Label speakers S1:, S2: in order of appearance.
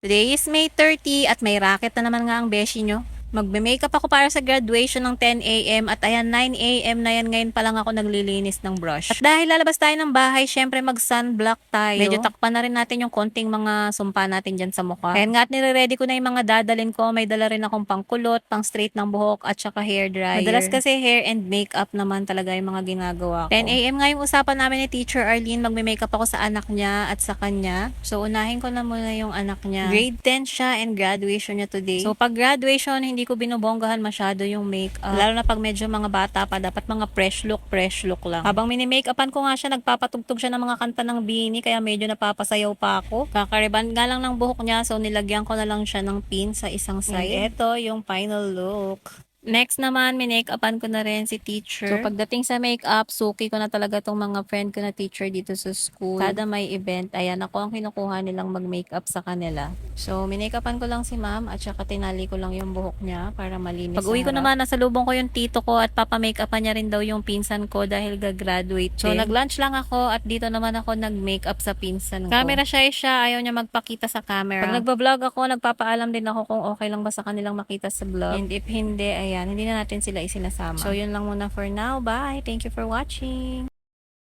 S1: Today is May 30 at may racket na naman nga ang beshi nyo. Magbe-makeup ako para sa graduation ng 10 AM at ayan 9 AM na yan, ngayon pa lang ako naglilinis ng brush. At dahil lalabas tayo ng bahay, syempre mag-sunblock tayo. Medyo takpan na rin natin yung konting mga sumpa natin dyan sa mukha. Ayan nga at nire-ready ko na yung mga dadalin ko. May dala rin akong pangkulot, pang straight ng buhok at saka hair dryer. Madalas kasi hair and makeup naman talaga yung mga ginagawa ko. 10 AM nga yung usapan namin ni Teacher Arlene, magme-makeup ako sa anak niya at sa kanya. So unahin ko na muna yung anak niya. Grade 10 siya and graduation niya today. So pag graduation, hindi ko binubonggahan masyado yung makeup. Lalo na pag medyo mga bata pa, dapat mga fresh look lang. Habang mini-makeupan ko nga siya, nagpapatugtog siya ng mga kanta ng Bini, kaya medyo napapasayaw pa ako. Kakariban nga lang ng buhok niya, so nilagyan ko na lang siya ng pin sa isang side. Ito yung final look. Next naman, minake-upan ko na rin si teacher. So, pagdating sa makeup, suki ko na talaga tong mga friend ko na teacher dito sa school. Kada may event, ayan, ako ang kinukuha nilang mag-makeup sa kanila. So, minake-upan ko lang si ma'am at saka tinali ko lang yung buhok niya para malinis. Pag uwi ko naman, nasalubong ko yung tito ko at papa-makeupan niya rin daw yung pinsan ko dahil gagraduate din. So, nag-lunch lang ako at dito naman ako nag-makeup sa pinsan ko. Camera shy siya, ayaw niya magpakita sa camera. Pag nagbablog ako, nagpapaalam din ako kung okay lang ba sa kanilang makita sa vlog. And if hindi, ayan, hindi na natin sila isinasama. So, yun lang muna for now. Bye! Thank you for watching!